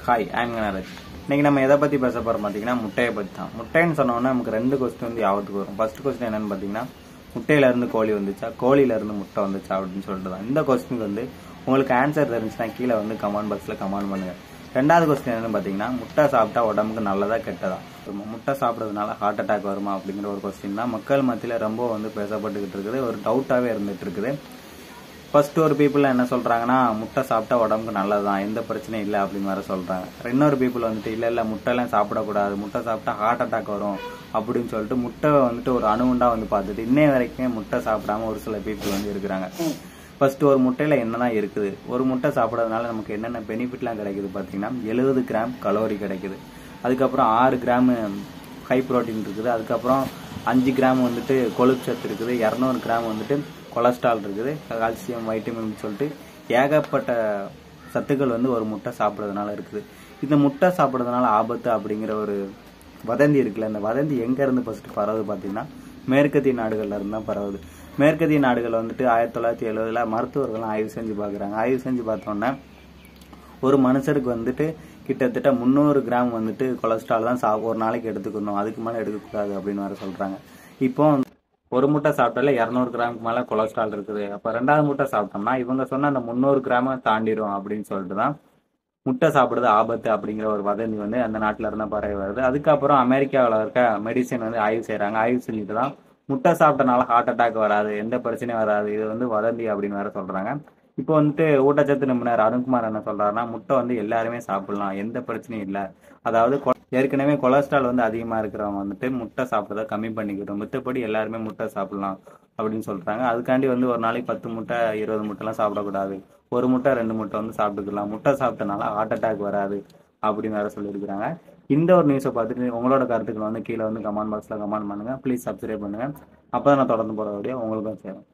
Hi I'm Kanaraj. இன்னைக்கு நம்ம எதை பத்தி பேச போறோம் பாத்தீங்கன்னா முட்டையை பத்தி தான். முட்டைன்னு சொன்னோன்னா நமக்கு ரெண்டு கொஸ்டின் வந்து யாவத்துக்கு வரும். ஃபர்ஸ்ட் கொஸ்டின் என்னன்னு பாத்தீங்கன்னா முட்டையில இருந்து கோழி வந்துச்சா, கோழியில இருந்து முட்டை வந்துச்சா அப்படின்னு சொல்லிட்டு தான். இந்த கொஸ்டினுக்கு வந்து உங்களுக்கு ஆன்சர் தெரிஞ்சுன்னா கீழே வந்து கமெண்ட் பாக்ஸ்ல கமெண்ட் பண்ணுங்க. ரெண்டாவது கொஸ்டின் என்னன்னு பாத்தீங்கன்னா முட்டை சாப்பிட்டா உடம்புக்கு நல்லதா கெட்டதா, முட்டை சாப்பிட்றதுனால ஹார்ட் அட்டாக் வருமா அப்படிங்கிற ஒரு கொஸ்டின் தான் மக்கள் மத்தியில ரொம்ப வந்து பேசப்பட்டுக்கிட்டு இருக்குது. ஒரு டவுட்டாவே இருந்துட்டு இருக்குது. ஃபர்ஸ்ட் ஒரு பீப்புள் என்ன சொல்றாங்கன்னா முட்டை சாப்பிட்டா உடம்புக்கு நல்லதுதான், எந்த பிரச்சனையும் இல்லை அப்படின்னு வேற சொல்றாங்க. இன்னொரு பீப்புள் வந்துட்டு இல்ல முட்டையெல்லாம் சாப்பிடக்கூடாது, முட்டை சாப்பிட்டா ஹார்ட் அட்டாக் வரும் அப்படின்னு சொல்லிட்டு முட்டை வந்துட்டு ஒரு அணுகுண்டா வந்து பார்த்துட்டு இன்னைய வரைக்கும் முட்டை சாப்பிடாம ஒரு சில பீப்புள் வந்து இருக்கிறாங்க. ஃபர்ஸ்ட் ஒரு முட்டையில என்னதான் இருக்குது, ஒரு முட்டை சாப்பிட்றதுனால நமக்கு என்னென்ன பெனிஃபிட்லாம் கிடைக்குது பார்த்தீங்கன்னா 70 கிராம் கலோரி கிடைக்குது. அதுக்கப்புறம் 6 கிராம் ஹை புரோட்டீன் இருக்குது. அதுக்கப்புறம் 5 கிராம் வந்துட்டு கொழுப்பு சத்து இருக்குது. 200 கிராம் வந்துட்டு கொலஸ்ட்ரால் இருக்குது. கால்சியம், வைட்டமின் சொல்லிட்டு ஏகப்பட்ட சத்துக்கள் வந்து ஒரு முட்டை சாப்பிட்றதுனால இருக்குது. இந்த முட்டை சாப்பிட்றதுனால ஆபத்து அப்படிங்கிற ஒரு வதந்தி இருக்குல்ல, இந்த வதந்தி எங்க இருந்து ஃபர்ஸ்ட் பரவுது பார்த்தீங்கன்னா மேற்கத்திய நாடுகள்ல இருந்து தான் பரவுது. மேற்கத்திய நாடுகள் வந்துட்டு 1970 மருத்துவர்கள் ஆய்வு செஞ்சு பார்க்குறாங்க. ஆய்வு செஞ்சு பார்த்தோன்னா ஒரு மனுஷருக்கு வந்துட்டு கிட்டத்தட்ட 300 கிராம் வந்துட்டு கொலஸ்ட்ரால் தான் ஒரு நாளைக்கு எடுத்துக்கணும், அதுக்கு மேலே எடுக்கக்கூடாது அப்படின்னு வேற சொல்றாங்க. இப்போ ஒரு முட்டை சாப்பிட்டாலே 200 கிராமுக்கு மேலே கொலஸ்ட்ரால் இருக்குது. அப்போ ரெண்டாவது முட்டை சாப்பிட்டோம்னா இவங்க சொன்ன அந்த 300 கிராம தாண்டிடும் அப்படின்னு சொல்லிட்டு தான் முட்டை சாப்பிடுறது ஆபத்து அப்படிங்கிற ஒரு வதந்தி வந்து அந்த நாட்டில இருந்தா பரவி வருது. அதுக்கப்புறம் அமெரிக்காவில் இருக்க மெடிசின் வந்து ஆய்வு செய்யறாங்க. ஆய்வு செஞ்சுட்டு தான் முட்டை சாப்பிட்டனால ஹார்ட் அட்டாக் வராது, எந்த பிரச்சனையும் வராது, இது வந்து வதந்தி அப்படின்னு வேற சொல்றாங்க. இப்போ வந்துட்டு ஊட்டச்சத்து நிபுணர் அருண்குமார் என்ன சொல்றாருன்னா முட்டை வந்து எல்லாருமே சாப்பிடலாம், எந்த பிரச்சனையும் இல்லை. அதாவது ஏற்கனவே கொலஸ்ட்ரால் வந்து அதிகமா இருக்கிறவங்க வந்துட்டு முட்டை சாப்பிட்றத கம்மி பண்ணிக்கிட்டோம், மித்தபடி எல்லாருமே முட்டை சாப்பிடலாம் அப்படின்னு சொல்றாங்க. அதுக்காண்டி வந்து ஒரு நாளைக்கு 10 முட்டை 20 முட்டைலாம் சாப்பிடக்கூடாது, ஒரு முட்டை 2 முட்டை வந்து சாப்பிட்டுக்கலாம், முட்டை சாப்பிட்டனால ஹார்ட் அட்டாக் வராது அப்படின்னு வேற சொல்லியிருக்கிறாங்க. இந்த ஒரு நியூஸை பார்த்துட்டு உங்களோட கருத்துக்கள் வந்து கீழே வந்து கமெண்ட் பாக்ஸ்ல கமெண்ட் பண்ணுங்க. ப்ளீஸ் சப்ஸ்கிரைப் பண்ணுங்க. அப்பதான் நான் தொடர்ந்து போற வீடியோ உங்களுக்கும் சேரும்.